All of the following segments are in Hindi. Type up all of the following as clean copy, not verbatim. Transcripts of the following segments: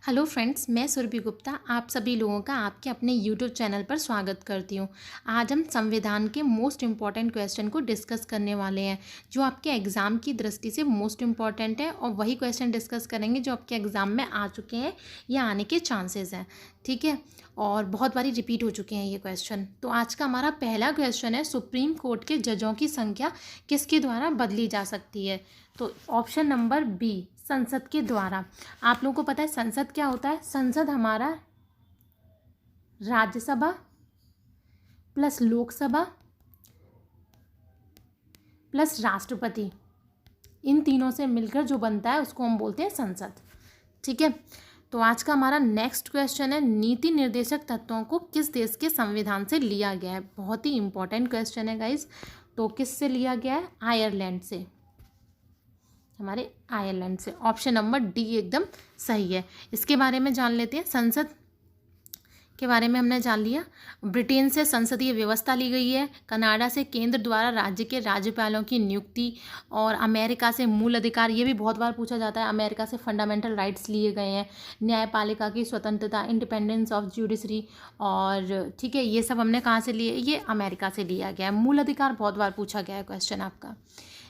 हेलो फ्रेंड्स, मैं सुरभि गुप्ता आप सभी लोगों का आपके अपने यूट्यूब चैनल पर स्वागत करती हूँ। आज हम संविधान के मोस्ट इम्पॉर्टेंट क्वेश्चन को डिस्कस करने वाले हैं जो आपके एग्ज़ाम की दृष्टि से मोस्ट इम्पॉर्टेंट है और वही क्वेश्चन डिस्कस करेंगे जो आपके एग्ज़ाम में आ चुके हैं या आने के चांसेस हैं। ठीक है, और बहुत बारी रिपीट हो चुके हैं ये क्वेश्चन। तो आज का हमारा पहला क्वेश्चन है, सुप्रीम कोर्ट के जजों की संख्या किसके द्वारा बदली जा सकती है? तो ऑप्शन नंबर बी, संसद के द्वारा। आप लोगों को पता है संसद क्या होता है? संसद हमारा राज्यसभा प्लस लोकसभा प्लस राष्ट्रपति, इन तीनों से मिलकर जो बनता है उसको हम बोलते हैं संसद। ठीक है, तो आज का हमारा नेक्स्ट क्वेश्चन है, नीति निर्देशक तत्वों को किस देश के संविधान से लिया गया है? बहुत ही इंपॉर्टेंट क्वेश्चन है गाइज। तो किस से लिया गया है? आयरलैंड से, हमारे आयरलैंड से। ऑप्शन नंबर डी एकदम सही है। इसके बारे में जान लेते हैं। संसद के बारे में हमने जान लिया। ब्रिटेन से संसदीय व्यवस्था ली गई है। कनाडा से केंद्र द्वारा राज्य के राज्यपालों की नियुक्ति, और अमेरिका से मूल अधिकार, ये भी बहुत बार पूछा जाता है। अमेरिका से फंडामेंटल राइट्स लिए गए हैं। न्यायपालिका की स्वतंत्रता, इंडिपेंडेंस ऑफ जुडिशरी, और ठीक है, ये सब हमने कहाँ से लिए? ये अमेरिका से लिया गया है। मूल अधिकार बहुत बार पूछा गया है क्वेश्चन आपका।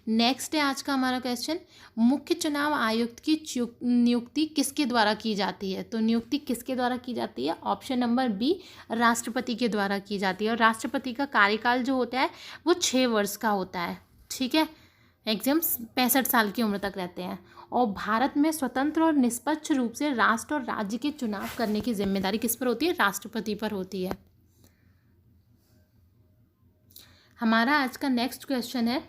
नेक्स्ट है आज का हमारा क्वेश्चन, मुख्य चुनाव आयुक्त की नियुक्ति किसके द्वारा की जाती है? तो नियुक्ति किसके द्वारा की जाती है? ऑप्शन नंबर बी, राष्ट्रपति के द्वारा की जाती है। और राष्ट्रपति का कार्यकाल जो होता है वो 6 वर्ष का होता है। ठीक है, एकदम 65 साल की उम्र तक रहते हैं। और भारत में स्वतंत्र और निष्पक्ष रूप से राष्ट्र और राज्य के चुनाव करने की जिम्मेदारी किस पर होती है? राष्ट्रपति पर होती है। हमारा आज का नेक्स्ट क्वेश्चन है,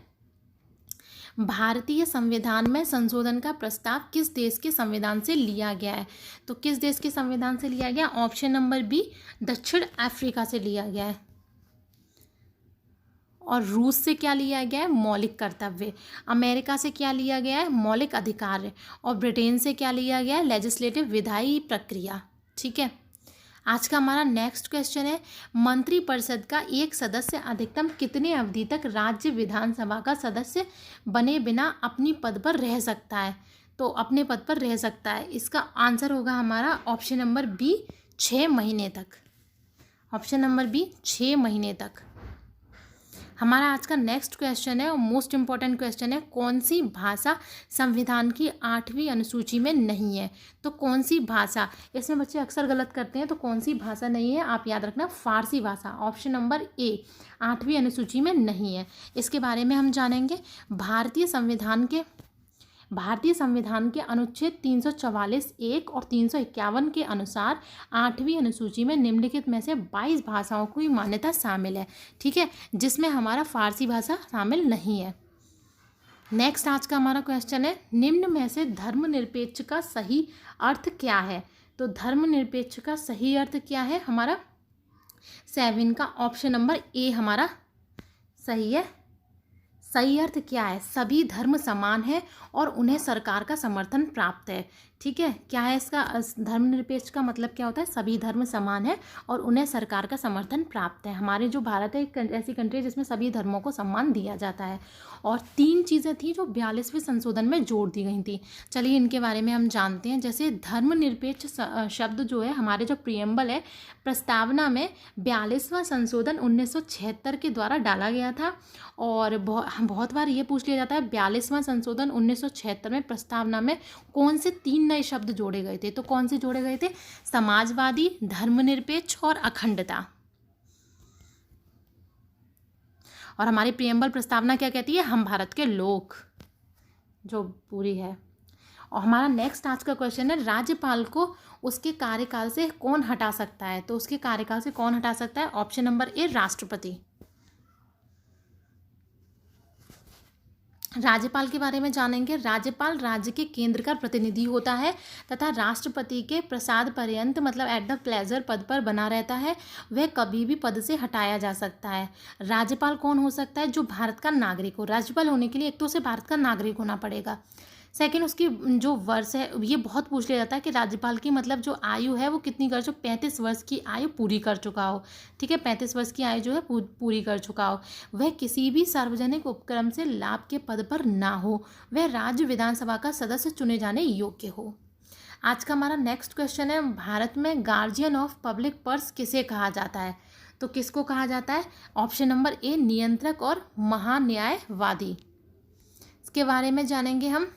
भारतीय संविधान में संशोधन का प्रस्ताव किस देश के संविधान से लिया गया है? तो किस देश के संविधान से लिया गया? ऑप्शन नंबर बी, दक्षिण अफ्रीका से लिया गया है। और रूस से क्या लिया गया है? मौलिक कर्तव्य। अमेरिका से क्या लिया गया है? मौलिक अधिकार। और ब्रिटेन से क्या लिया गया है? लेजिस्लेटिव, विधायी प्रक्रिया। ठीक है, आज का हमारा नेक्स्ट क्वेश्चन है, मंत्रिपरिषद का एक सदस्य अधिकतम कितने अवधि तक राज्य विधानसभा का सदस्य बने बिना अपनी पद पर रह सकता है? तो अपने पद पर रह सकता है, इसका आंसर होगा हमारा ऑप्शन नंबर बी, 6 महीने तक। ऑप्शन नंबर बी, 6 महीने तक। हमारा आज का नेक्स्ट क्वेश्चन है और मोस्ट इम्पॉर्टेंट क्वेश्चन है, कौन सी भाषा संविधान की 8वीं अनुसूची में नहीं है? तो कौन सी भाषा, इसमें बच्चे अक्सर गलत करते हैं। तो कौन सी भाषा नहीं है? आप याद रखना, फारसी भाषा। ऑप्शन नंबर ए 8वीं अनुसूची में नहीं है। इसके बारे में हम जानेंगे। भारतीय संविधान के अनुच्छेद 344(1) और 351 के अनुसार 8वीं अनुसूची में निम्नलिखित में से 22 भाषाओं की मान्यता शामिल है। ठीक है, जिसमें हमारा फारसी भाषा शामिल नहीं है। नेक्स्ट आज का हमारा क्वेश्चन है, निम्न में से धर्मनिरपेक्ष का सही अर्थ क्या है? तो धर्मनिरपेक्ष का सही अर्थ क्या है? हमारा 7 का ऑप्शन नंबर ए हमारा सही है। सही अर्थ क्या है? सभी धर्म समान है और उन्हें सरकार का समर्थन प्राप्त है। ठीक है, क्या है इसका धर्मनिरपेक्ष का मतलब? क्या होता है? सभी धर्म समान है और उन्हें सरकार का समर्थन प्राप्त है। हमारे जो भारत है एक ऐसी कंट्री है जिसमें सभी धर्मों को सम्मान दिया जाता है। और 3 चीज़ें थी जो 42वें संशोधन में जोड़ दी गई थी। चलिए इनके बारे में हम जानते हैं। जैसे धर्मनिरपेक्ष शब्द जो है, हमारे जो प्रियम्बल है, प्रस्तावना में 42वां संशोधन 1976 के द्वारा डाला गया था। और बहुत बार ये पूछ लिया जाता है, 42वां संशोधन 1976 में प्रस्तावना में कौन से 3 नए शब्द जोड़े गए थे? तो कौन से जोड़े गए थे? समाजवादी, धर्मनिरपेक्ष और अखंडता। और हमारी प्रियम्बल प्रस्तावना क्या कहती है? हम भारत के लोग, जो पूरी है। और हमारा नेक्स्ट आज का क्वेश्चन है, राज्यपाल को उसके कार्यकाल से कौन हटा सकता है? तो उसके कार्यकाल से कौन हटा सकता है? ऑप्शन नंबर ए, राष्ट्रपति। राज्यपाल के बारे में जानेंगे। राज्यपाल राज्य के केंद्र का प्रतिनिधि होता है तथा राष्ट्रपति के प्रसाद पर्यंत, मतलब एट द प्लेजर, पद पर बना रहता है। वह कभी भी पद से हटाया जा सकता है। राज्यपाल कौन हो सकता है? जो भारत का नागरिक हो। राज्यपाल होने के लिए एक तो उसे भारत का नागरिक होना पड़ेगा। सेकंड, उसकी जो वर्ष है, ये बहुत पूछ लिया जाता है कि राज्यपाल की मतलब जो आयु है वो कितनी कर चुका, 35 वर्ष की आयु पूरी कर चुका हो। ठीक है, 35 वर्ष की आयु जो है पूरी कर चुका हो। वह किसी भी सार्वजनिक उपक्रम से लाभ के पद पर ना हो। वह राज्य विधानसभा का सदस्य चुने जाने योग्य हो। आज का हमारा नेक्स्ट क्वेश्चन है, भारत में गार्जियन ऑफ पब्लिक पर्स किसे कहा जाता है? तो किसको कहा जाता है? ऑप्शन नंबर ए, नियंत्रक और महान्यायवादी। इसके बारे में जानेंगे हम।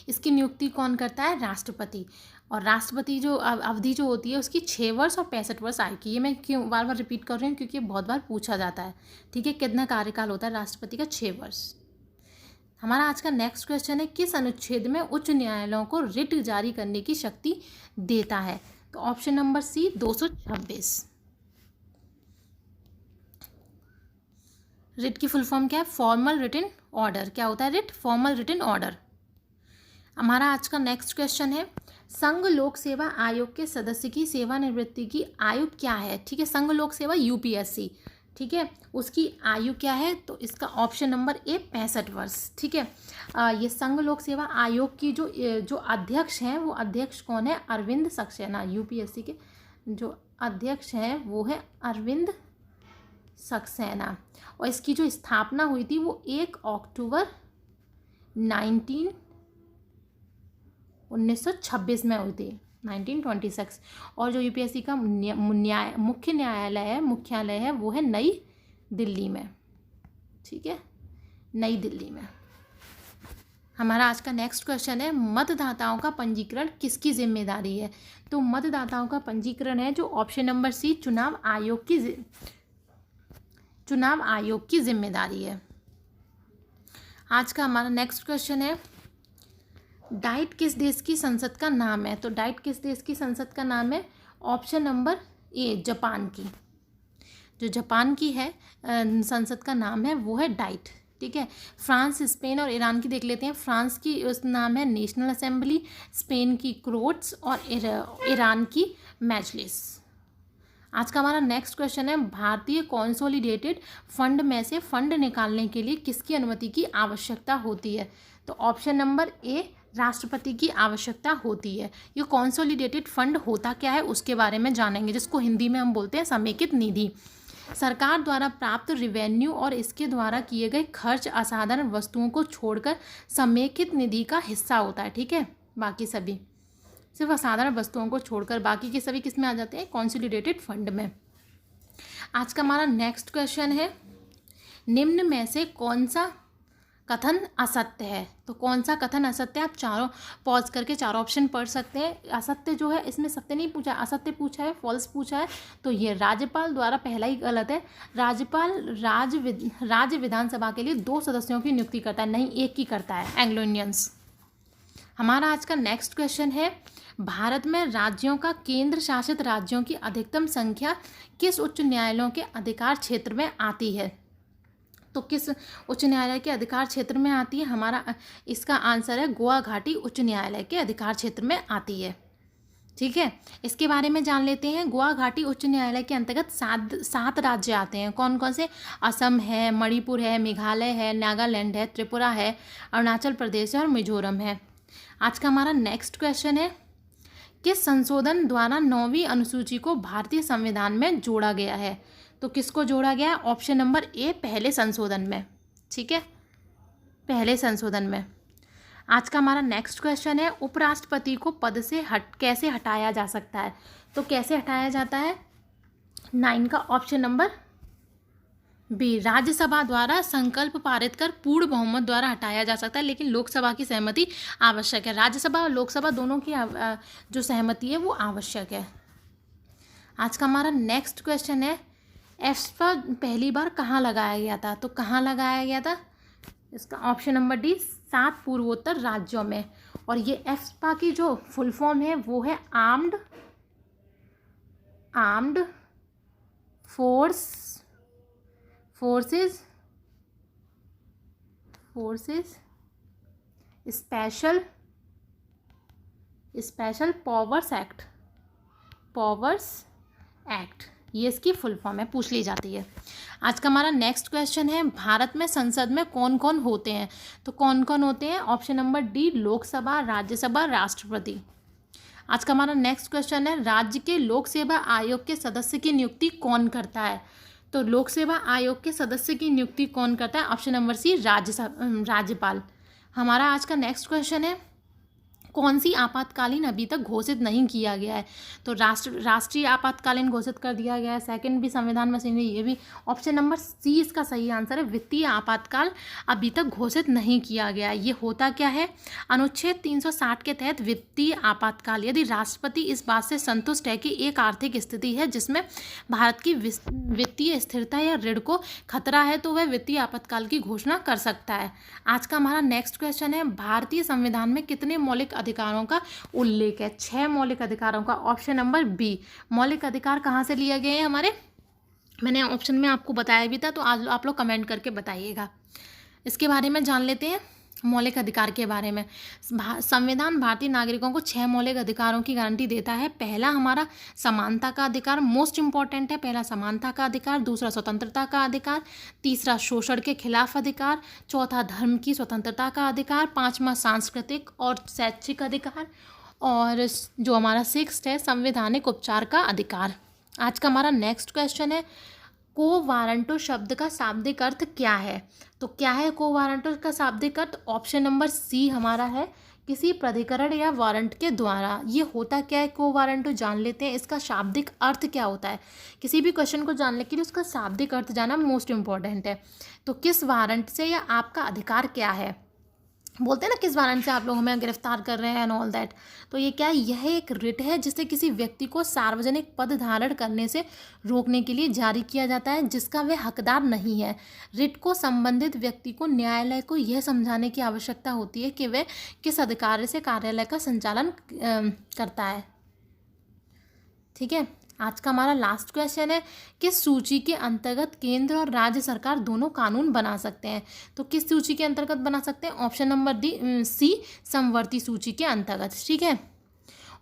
इसकी नियुक्ति कौन करता है? राष्ट्रपति। और राष्ट्रपति जो अवधि जो होती है उसकी 6 वर्ष और 65 वर्ष आयु की। ये मैं क्यों बार बार रिपीट कर रही हूँ, क्योंकि ये बहुत बार पूछा जाता है। ठीक है, कितना कार्यकाल होता है राष्ट्रपति का? 6 वर्ष। हमारा आज का नेक्स्ट क्वेश्चन है, किस अनुच्छेद में उच्च न्यायालयों को रिट जारी करने की शक्ति देता है? तो ऑप्शन नंबर सी, 226। रिट की फुल फॉर्म क्या है? Formal written order. क्या होता है रिट? Formal written order. हमारा आज का नेक्स्ट क्वेश्चन है, संघ लोक सेवा आयोग के सदस्य की सेवानिवृत्ति की आयु क्या है? ठीक है, संघ लोक सेवा यूपीएससी, ठीक है, उसकी आयु क्या है? तो इसका ऑप्शन नंबर ए, 65 वर्ष। ठीक है, ये संघ लोक सेवा आयोग की जो अध्यक्ष हैं, वो अध्यक्ष कौन है? अरविंद सक्सेना। यूपीएससी के जो अध्यक्ष हैं वो है अरविंद सक्सेना। और इसकी जो स्थापना हुई थी वो 1 अक्टूबर 1926 में हुई थी, 1926। और जो यूपीएससी का मुख्यालय है वो है नई दिल्ली में। ठीक है, नई दिल्ली में। हमारा आज का नेक्स्ट क्वेश्चन है, मतदाताओं का पंजीकरण किसकी जिम्मेदारी है? तो मतदाताओं का पंजीकरण है जो ऑप्शन नंबर सी, चुनाव आयोग की जिम्मेदारी है। आज का हमारा नेक्स्ट क्वेश्चन है, डाइट किस देश की संसद का नाम है? तो डाइट किस देश की संसद का नाम है? ऑप्शन नंबर ए, जापान की। जो जापान की है संसद का नाम है वो है डाइट। ठीक है, फ्रांस, स्पेन और ईरान की देख लेते हैं। फ्रांस की उस नाम है नेशनल असेंबली, स्पेन की क्रोट्स और ईरान की मजलिस। आज का हमारा नेक्स्ट क्वेश्चन है, भारतीय कॉन्सोलिडेटेड फंड में से फंड निकालने के लिए किसकी अनुमति की आवश्यकता होती है? तो ऑप्शन नंबर ए, राष्ट्रपति की आवश्यकता होती है। ये कॉन्सोलिडेटेड फंड होता क्या है उसके बारे में जानेंगे, जिसको हिंदी में हम बोलते हैं समेकित निधि। सरकार द्वारा प्राप्त रिवेन्यू और इसके द्वारा किए गए खर्च असाधारण वस्तुओं को छोड़कर समेकित निधि का हिस्सा होता है। ठीक है, बाकी सभी सिर्फ असाधारण वस्तुओं को छोड़कर बाकी के सभी किस में आ जाते हैं? कॉन्सोलिडेटेड फंड में। आज का हमारा नेक्स्ट क्वेश्चन है, निम्न में से कौन सा कथन असत्य है? तो कौन सा कथन असत्य है? आप चारों पॉज करके चारों ऑप्शन पढ़ सकते हैं। असत्य जो है इसमें सत्य नहीं पूछा, असत्य पूछा है, फॉल्स पूछा है। तो ये राज्यपाल द्वारा पहला ही गलत है। राज्यपाल राज्य विधानसभा के लिए 2 सदस्यों की नियुक्ति करता है, नहीं 1 की करता है, एंग्लो इंडियंस। हमारा आज का नेक्स्ट क्वेश्चन है, भारत में राज्यों का केंद्र शासित राज्यों की अधिकतम संख्या किस उच्च न्यायालयों के अधिकार क्षेत्र में आती है? तो किस उच्च न्यायालय के अधिकार क्षेत्र में आती है? हमारा इसका आंसर है गुवाहाटी उच्च न्यायालय के अधिकार क्षेत्र में आती है। ठीक है, इसके बारे में जान लेते हैं। गुवाहाटी उच्च न्यायालय के अंतर्गत 7 राज्य आते हैं। कौन कौन से? असम है, मणिपुर है, मेघालय है, नागालैंड है, त्रिपुरा है, अरुणाचल प्रदेश है और मिजोरम है। आज का हमारा नेक्स्ट क्वेश्चन है, किस संशोधन द्वारा 9वीं अनुसूची को भारतीय संविधान में जोड़ा गया है? तो किसको जोड़ा गया है? ऑप्शन नंबर ए, पहले संशोधन में। ठीक है, पहले संशोधन में। आज का हमारा नेक्स्ट क्वेश्चन है, उपराष्ट्रपति को पद से कैसे हटाया जा सकता है? तो कैसे हटाया जाता है? 9 का ऑप्शन नंबर बी, राज्यसभा द्वारा संकल्प पारित कर पूर्ण बहुमत द्वारा हटाया जा सकता है, लेकिन लोकसभा की सहमति आवश्यक है। राज्यसभा और लोकसभा दोनों की जो सहमति है वो आवश्यक है। आज का हमारा नेक्स्ट क्वेश्चन है, एस्पा पहली बार कहाँ लगाया गया था? तो कहाँ लगाया गया था? इसका ऑप्शन नंबर डी, 7 पूर्वोत्तर राज्यों में। और ये एस्पा की जो फुल फॉर्म है वो है armed forces special powers act, ये इसकी फुल फॉर्म है, पूछ ली जाती है। आज का हमारा नेक्स्ट क्वेश्चन है, भारत में संसद में कौन कौन होते हैं? तो कौन कौन होते हैं? Option number D, Lok Sabha, Rajya Sabha, राष्ट्रपति। आज का हमारा नेक्स्ट क्वेश्चन है, राज्य के लोक सेवा आयोग के सदस्य की नियुक्ति कौन करता है? तो लोक सेवा आयोग के सदस्य की नियुक्ति कौन करता है? ऑप्शन नंबर सी, राज्यपाल। हमारा आज का नेक्स्ट क्वेश्चन है, कौन सी आपातकालीन अभी तक घोषित नहीं किया गया है? तो राष्ट्रीय आपातकालीन घोषित कर दिया गया है। सेकंड भी संविधान मशीनरी, ये भी ऑप्शन नंबर सी इसका सही आंसर है। वित्तीय आपातकाल अभी तक घोषित नहीं किया गया है। ये होता क्या है? अनुच्छेद 360 के तहत वित्तीय आपातकाल यदि राष्ट्रपति इस बात से संतुष्ट है कि एक आर्थिक स्थिति है जिसमें भारत की वित्तीय स्थिरता या ऋण को खतरा है तो वह वित्तीय आपातकाल की घोषणा कर सकता है। आज का हमारा नेक्स्ट क्वेश्चन है, भारतीय संविधान में कितने मौलिक अधिकारों का उल्लेख है? 6 मौलिक अधिकारों का। Option number B. मौलिक अधिकार कहाँ से लिए गए हैं हमारे? मैंने ऑप्शन में आपको बताया भी था, तो आज आप लोग कमेंट करके बताइएगा। इसके बारे में जान लेते हैं, मौलिक अधिकार के बारे में। संविधान भारतीय नागरिकों को 6 मौलिक अधिकारों की गारंटी देता है। पहला हमारा समानता का अधिकार, मोस्ट इंपॉर्टेंट है। पहला समानता का अधिकार, दूसरा स्वतंत्रता का अधिकार, तीसरा शोषण के खिलाफ अधिकार, चौथा धर्म की स्वतंत्रता का अधिकार, पांचवा सांस्कृतिक और शैक्षिक अधिकार, और जो हमारा 6th है संवैधानिक उपचार का अधिकार। आज का हमारा नेक्स्ट क्वेश्चन है, को वारंटो शब्द का शाब्दिक अर्थ क्या है? तो क्या है को वारंटो का शाब्दिक अर्थ? ऑप्शन नंबर सी हमारा है, किसी प्राधिकरण या वारंट के द्वारा। ये होता क्या है को वारंटो, जान लेते हैं इसका शाब्दिक अर्थ क्या होता है। किसी भी क्वेश्चन को जानने के लिए उसका शाब्दिक अर्थ जानना मोस्ट इंपॉर्टेंट है। तो किस वारंट से या आपका अधिकार क्या है, बोलते हैं ना किस वारंट से आप लोग हमें गिरफ्तार कर रहे हैं एंड ऑल दैट। तो ये क्या है? यह एक रिट है जिससे किसी व्यक्ति को सार्वजनिक पद धारण करने से रोकने के लिए जारी किया जाता है जिसका वह हकदार नहीं है। रिट को संबंधित व्यक्ति को न्यायालय को यह समझाने की आवश्यकता होती है कि वह किस अधिकार से कार्यालय का संचालन करता है। ठीक है, आज का हमारा लास्ट क्वेश्चन है, किस सूची के अंतर्गत केंद्र और राज्य सरकार दोनों कानून बना सकते हैं? तो किस सूची के अंतर्गत बना सकते हैं? ऑप्शन नंबर सी, समवर्ती सूची के अंतर्गत। ठीक है,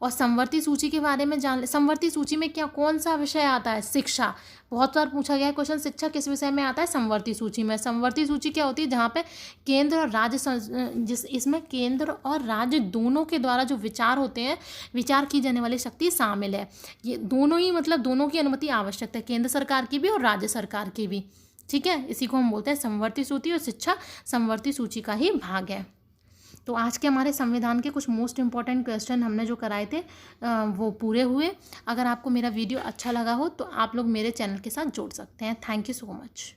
और समवर्ती सूची के बारे में जान ले। समवर्ती सूची में क्या कौन सा विषय आता है? शिक्षा। बहुत बार पूछा गया है क्वेश्चन, शिक्षा किस विषय में आता है? समवर्ती सूची में। समवर्ती सूची क्या होती है? जहाँ पे केंद्र और राज्य इसमें केंद्र और राज्य दोनों के द्वारा जो विचार होते हैं, विचार की जाने वाली शक्ति शामिल है। ये दोनों ही, मतलब दोनों की अनुमति आवश्यक है, केंद्र सरकार की भी और राज्य सरकार की भी। ठीक है, इसी को हम बोलते हैं समवर्ती सूची, और शिक्षा समवर्ती सूची का ही भाग है। तो आज के हमारे संविधान के कुछ मोस्ट इंपॉर्टेंट क्वेश्चन हमने जो कराए थे वो पूरे हुए। अगर आपको मेरा वीडियो अच्छा लगा हो तो आप लोग मेरे चैनल के साथ जुड़ सकते हैं। Thank you so much.